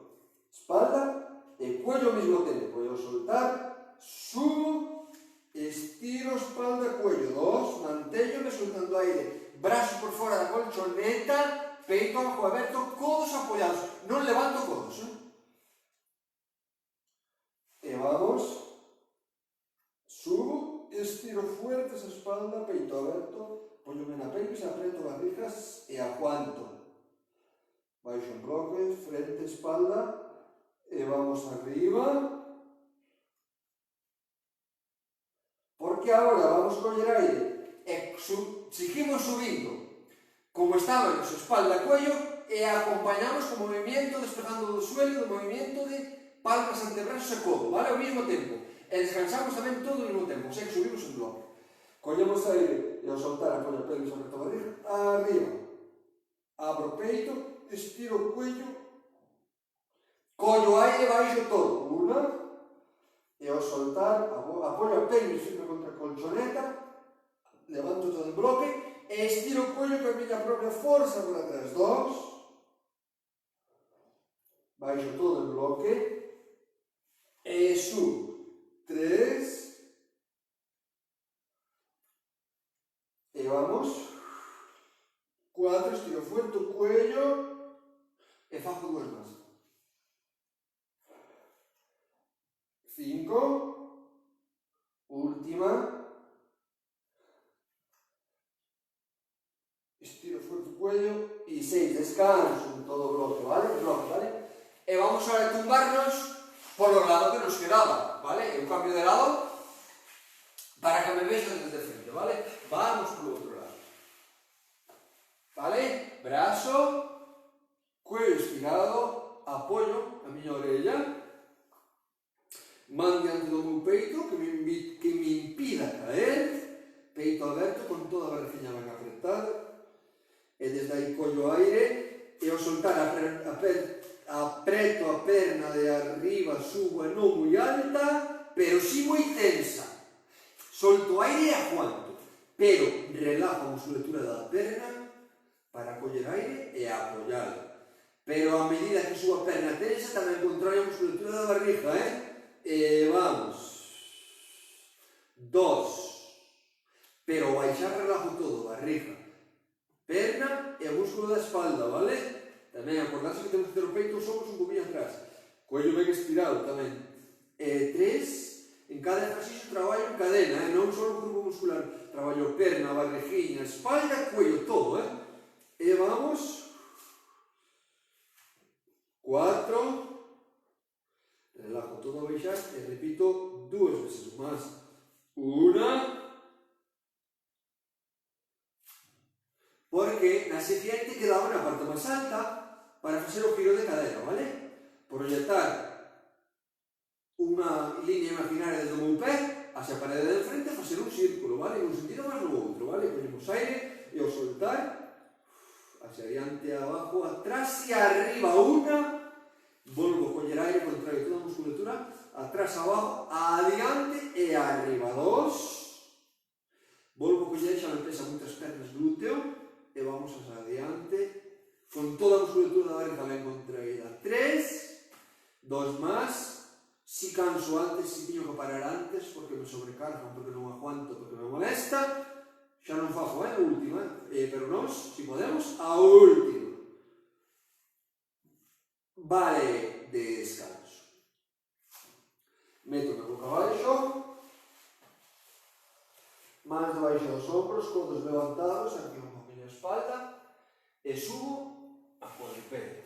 B: Espalda e cuello ao mesmo tempo. E ao soltar, subo, estiro espalda, cuello. 2, mantello soltando aire. Brazo por fora da colchoneta, peito abajo aberto, codos apoyados. Non levanto codos, E vamos. Subo, estiro fuerte esa espalda, peito aberto, póñome na pelvis, apreto barrigas e aguanto. Baixo en bloque, frente, espalda, e vamos arriba. Porque agora vamos coller aire e seguimos subindo, como estábamos, espalda, cuello, e acompañamos co movimiento, despegando do suelo, do movimiento de palmas, antebrazos e codo, vale? Ao mesmo tempo. E descansamos tamén todo ao mesmo tempo, o sea que subimos en bloque. Collemos aire e ao soltar apoio a pelvis sobre a barriga, arriba. Abro o peito, estiro o cuello, collo aire baixo todo. 1, e ao soltar apoio a pelvis firme contra a colchoneta, levanto todo en bloque e estiro o cuello con a miña propia forza por atrás. 2, baixo todo en bloque e subo. 3, e vamos. 4, estiro fuerte o cuello e fago 2 máis. 5, última. Estiro fuerte o cuello e 6, descanso en todo o bloque, vale? E vamos a tumbarnos polo lado que nos quedaba, vale? Eu cambio de lado para que me vexan desde frente, vale? Vamos polo outro lado. Vale? Brazo, cuello estirado, apoio a miña orella, man diante do meu peito que me impida caer, peito aberto con toda a barriguinha ben apretada, e desde aí collo aire e ao soltar apreto a perna de arriba, subo e non moi alta, pero si moi tensa. Solto aire e aguanto, pero relajo a musculatura da perna para coller aire e apoialo. Pero a medida que subo a perna tensa, tamén controlo a musculatura da barriga, E vamos. 2. Pero ao baixar relajo todo, barriga, perna e o músculo da espalda, vale? Tamén acordarse que temos que ter o peito os ombros un poquinho atrás. Cuello ben estirado tamén. 3. En cada ejercicio traballo en cadena, non só o grupo muscular. Traballo perna, barriguinha, espalda, cuello, todo, E vamos. 4. Relajo todo a baixar e repito 2 veces máis. 1. Porque na siguiente quedaba na parte máis alta para facer o giro de cadera, vale? Proyectar unha línea imaginaria desde o meu pé hacia a parede de frente, facer un círculo, vale? En un sentido máis no outro, vale? Collemos aire e ao soltar hacia adiante, abajo, atrás e arriba. 1, volvo a coller aire, contrario toda a musculatura, atrás, abajo, adiante e arriba. 2, volvo a coller, xa me pesa moitas pernas glúteo, e vamos hacia adiante, con toda a musculatura da barriga ben contraída. 3, 2 máis. Si canso antes, si tiño que parar antes, porque me sobrecargan, porque non aguanto, porque me molesta, xa non fago, a última, pero nós, si podemos, a última. Vale, descanso. Meto a boca abaixo, mans debaixo dos ombros, codos levantados, aquí un poquinho a espalda, e subo a cuadrupedia.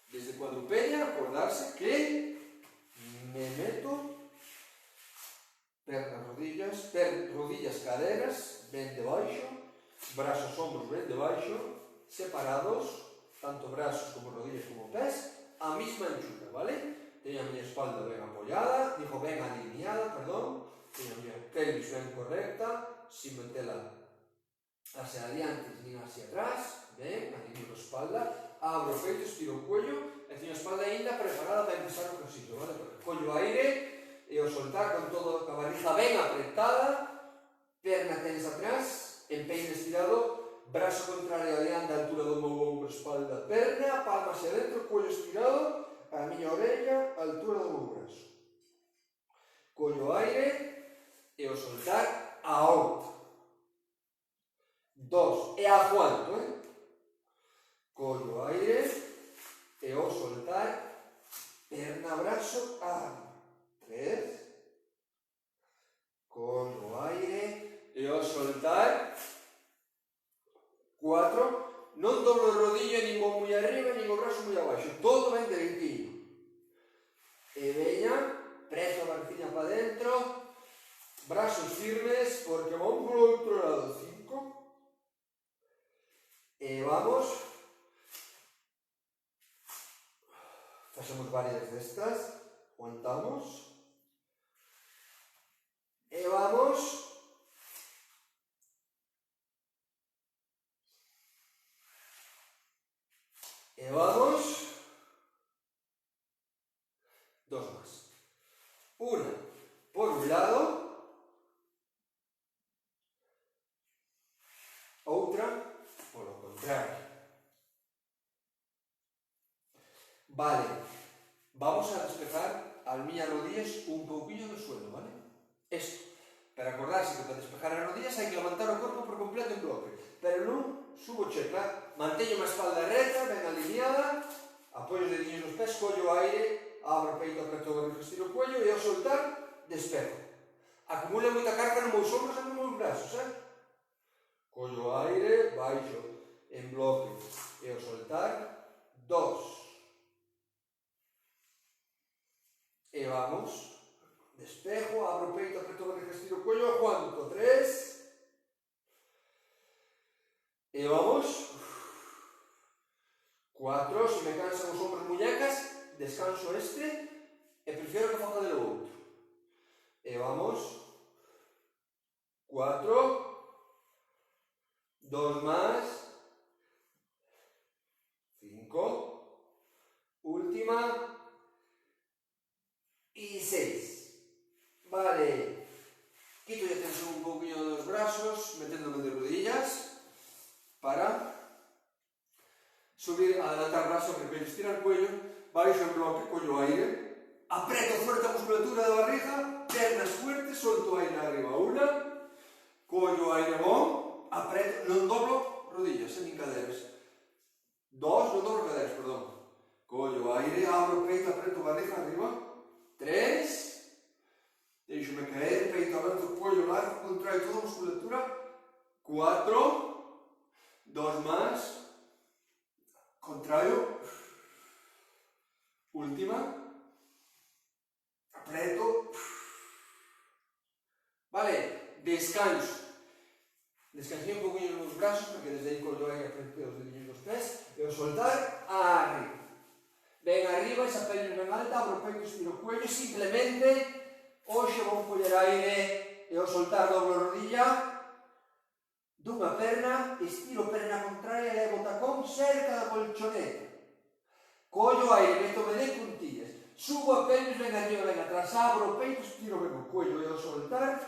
B: Desde cuadrupedia, acordarse que me meto pernas, rodillas, caderas, ben debaixo, brazos, ombros ben debaixo, separados, tanto brazos como rodillas como pés, a mesma anchura, vale? Teño a miña espalda ben apoiada, ben alineada, perdón, teño a miña pelvis ben correcta, sin metela hacia adiante nin hacia atrás, ben, alineo a espalda, abro o peito, estiro o cuello, e teño a espalda ainda preparada para empezar o ejercicio, vale? Collo aire e ao soltar con toda a barriga ben apretada, perna tensa atrás, empeño estirado, brazo contrario adiante, altura do meu ombro, espalda, perna, palma hacia dentro, cuello estirado, a miña orella, altura do meu brazo. Collo aire e ao soltar a outra. 2, e aguanto, Collo aire e ao soltar, perna, brazo, arriba. 3, collo aire e ao soltar, 4, non doblo rodilla, nin vou moi arriba, nin o brazo moi abaixo, todo ben dereitinho. E veña, preso a barciña para dentro, brazos firmes, porque vamos por outro lado, 5, e vamos, facemos varias destas, aguantamos, e vamos, dos más. Una por un lado, outra por lo contrario. Vale, vamos a despejar as miñas rodillas un pouquinho do suelo, vale? Esto, para acordarse que para despejar as rodillas hai que levantar o corpo por completo en bloque, pero non subo checa, manteño a espalda reta, ben alineada, apoio os dedinhos nos pés, collo aire, abro o peito, aperto o barriga, estiro o cuello e ao soltar, despejo. Acumula moita carga nos meus ombros e nos meus brazos, Collo aire, baixo en bloque e ao soltar, 2. E vamos, despejo, abro o peito, aperto o barriga, estiro o cuello, aguanto, 3. E vamos, 4, se me cansan os ombros muñecas, descanso este e prefiero que faga de outro. E vamos, 4, 2 más, 5, última y 6. Vale, quito ya tensión un poquillo dos brazos, metiéndome de rodillas para subir, adelantar brazo, repito, estirar el cuello, baixo en bloque, collo aire, aprieto fuerte a musculatura da barriga, pernas fuertes, solto aire arriba, una, collo aire bom, aprieto, non doblo rodillas, nin caderas, 2, non doblo caderas, perdón, collo aire, abro o peito, aprieto barriga arriba, 3, deixo-me caer, peito aberto, cuello largo, contraio toda a musculatura, 4, 2 más, contraio, última, aprieto, vale, descanso, descansei un poquinho nos brazos, porque desde aí collo aire, aprieto os dedinhos dos pés, e ao soltar, arriba. Ben arriba, esa pelvis ben alta, abro o peito, estiro o cuello, simplemente, hoxe vou coller aire e ao soltar doblo a rodilla, dunha perna, estiro perna contraria, levo o tacón cerca da colchoneta. Collo aire, métome de puntillas, subo a pelvis ben arriba, ben atrás, abro o peito, estiro ben o cuello e ao soltar,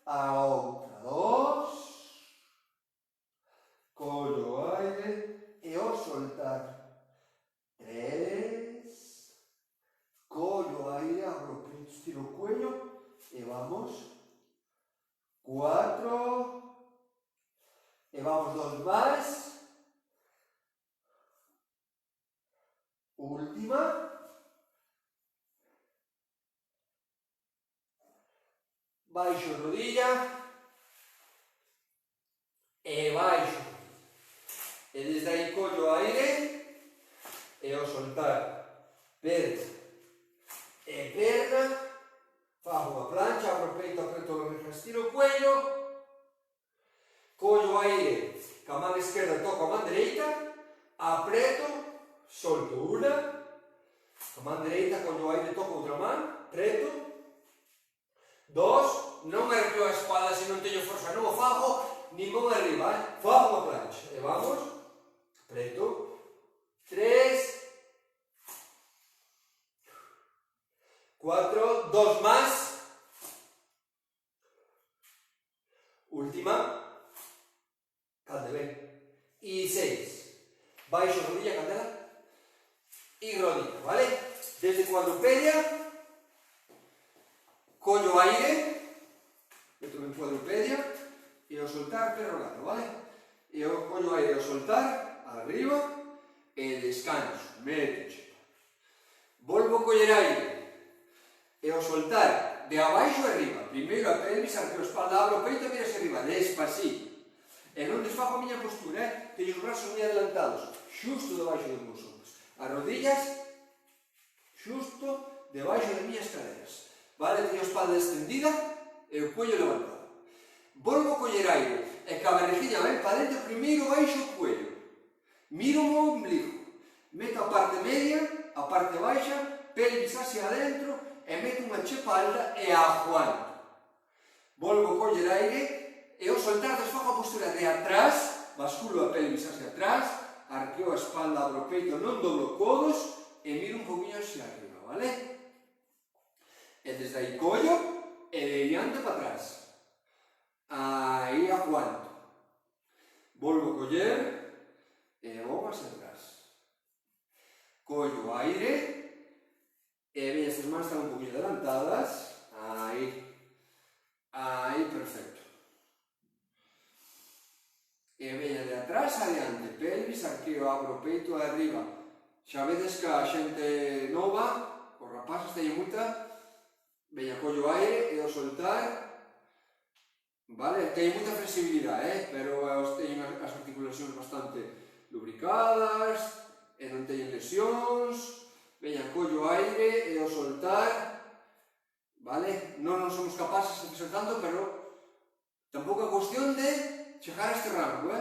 B: a outra, 2, collo aire e ao soltar, 3, collo aire, abro o peito, estiro o cuello e vamos, 4, e vamos 2 máis, última, baixo rodilla e baixo, e desde aí collo aire e ao soltar, perna e perna, fago unha plancha, abro o peito, aperto o barriga, estiro o cuello, collo aire, ca man esquerda toco a man dereita, aprieto, solto una, ca man dereita, collo aire, toco outra man, aprieto, 2, non me arrepio a espalda se non teño forza, non o fago, nin mão arriba, fago unha plancha, e vamos, aprieto, 3, 4, 2 más, última, calde ben, baixo rodilla, cadera e rodilla, vale? Desde cuadrupedia, collo aire, meto en cuadrupedia, e ao soltar, perro gato, vale? E o collo aire ao soltar, arriba, e descanso, meto chepa. Volvo a coller aire, e ao soltar, de abaixo a arriba, primeiro a pelvis, arqueo a espalda, abro o peito e miras arriba, despacito. E non desfago a miña postura, teño os brazos moi adelantados, xusto debaixo dos meus ombros. As rodillas, xusto debaixo das miñas caderas. Vale? Teño a espalda extendida e o cuello levantado. Volvo a coller aire e que a barriguinha ven para dentro, primeiro baixo o cuello. Miro o meu ombligo. Meto a parte media, a parte baixa, pelvis hacia adentro e meto unha chepa alta e aguanto. Volvo a coller aire e ao soltar desfago a postura de atrás, basculo a pelvis hacia atrás, arqueo a espalda, abro o peito, non doblo codos e miro un poquinho hacia arriba, vale? E desde aí collo e de diante para atrás. Aí aguanto. Volvo a coller e vou hacia atrás. Collo aire e veña, estas mans están un poquinho adelantadas. Aí. Aí, perfecto. E veña de atrás adiante, pelvis, arqueo, abro o peito arriba. Xa vedes que a xente nova, os rapaces teñen moita, veña, collo aire e ao soltar, vale, teñen moita flexibilidade, pero teñen as articulacións bastante lubricadas, e non teñen lesións, veña, collo aire e ao soltar, vale, non somos capaces de facer tanto, pero tampouco é cuestión de chegar a este rango,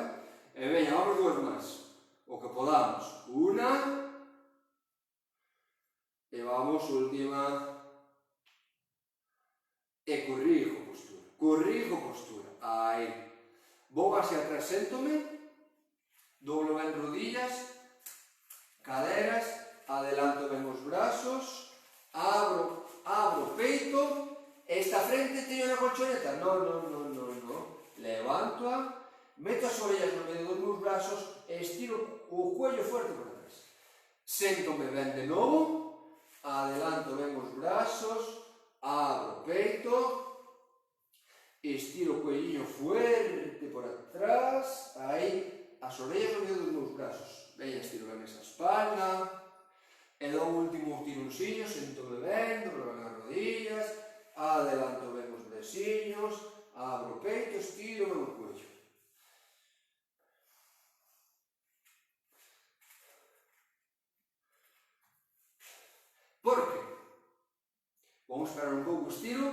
B: E veña, vamos dúas máis. O que podamos. Una. E vamos, última. E corrijo postura. Corrijo postura. Aí. Vou hacia atrás, séntome. Doblo ben rodillas. Caderas. Adelanto ben os brazos. Abro o peito. Esta frente teño na colchoneta. No. Levanto-a. Meto as orellas no medio dos meus brazos e estiro o cuello fuerte por atrás. Séntome ben de novo, adelanto ben os brazos, abro o peito, estiro o cuelliño fuerte por atrás, aí, as orellas no medio dos meus brazos. Ben, estiro ben esa espalda, e dou un último tironciño, séntome ben, dobro ben as rodillas, adelanto ben os braciños, abro o peito, estiro ben o cuello. Por que? Vamos esperar un pouco, estiro,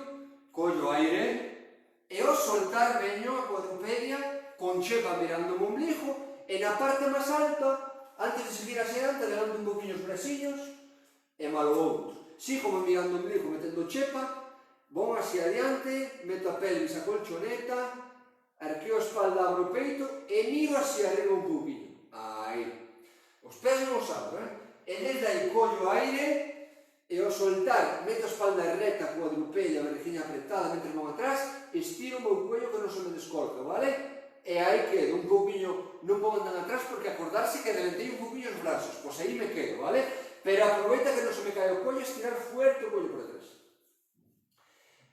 B: collo aire e ao soltar veño a cuadrupedia con chepa mirando o ombligo e na parte máis alta, antes de seguir hacia adiante, adelanto un poquinho os braciños e malo outro. Sigo mirando o ombligo metendo chepa, vou hacia adiante, meto a pelvis a colchoneta, arqueo a espalda, abro o peito e miro hacia arriba un poquinho. Aí. Os pés non os abro, E desde aí collo aire e ao soltar, meto a espalda recta, cuadrupedia, a barriguinha apretada, mentre vou atrás, estiro o meu cuello que non se me descolca, vale? E aí quedo un pouquinho, non vou andar atrás porque acordarse que adelantei un pouquinho os brazos, pois aí me quedo, vale? Pero aproveita que non se me cae o cuello, estirar fuerte o cuello por atrás.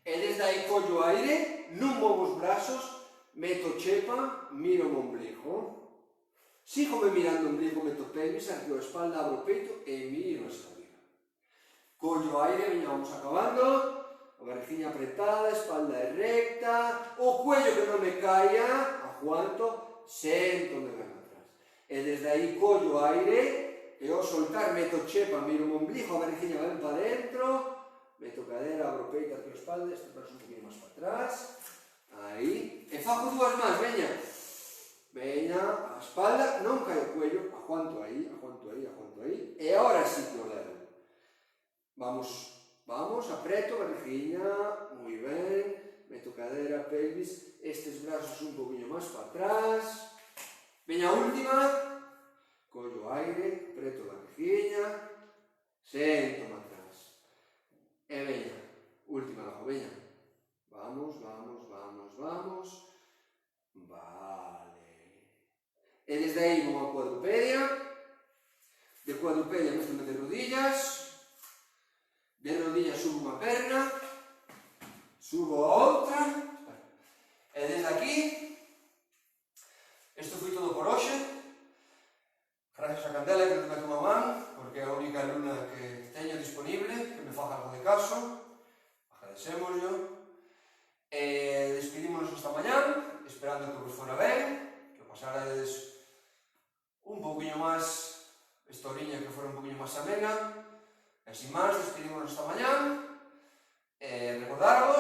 B: E desde aí collo aire, non movo os brazos, meto chepa, miro o ombligo. Sigo mirando o ombligo, meto pelvis, arqueo a espalda, abro o peito e miro hacia arriba. Collo aire, veña, vamos acabando, a barriguinha apretada, espalda recta, o cuello que non me caia, aguanto, séntome ben atrás. E desde aí collo aire, e ao soltar meto chepa, miro o ombligo, a barriguinha ben para dentro, meto cadera, abro o peito, arqueo a espalda, este brazo un poquinho máis para atrás, aí, e fago dúas máis, veña. Veña, a espalda, non cae o cuello, aguanto aí, e agora sí que o levo. Vamos, apreto, barriguinha, moi ben, meto cadera, pelvis, estes brazos un poquinho máis para atrás. Veña a última, collo aire, apreto a barriguinha, séntome atrás. E veña, última abajo, veña. Vamos. Vale. E desde aí vou a cuadrupedia, de cuadrupella métome de rodillas, de rodillas subo unha perna, subo a outra, e desde aquí, isto foi todo por hoxe. Gracias a Candela que me toma man, porque é a única alumna que teño disponible, que me faga algo de caso. Agradecémoslo. Despedímonos hasta mañán, esperando que vos fora ben, que pasarades un poquinho máis, esta oriña que fora un poquinho máis amena. E sin máis, despedímonos hasta mañán. Recordaros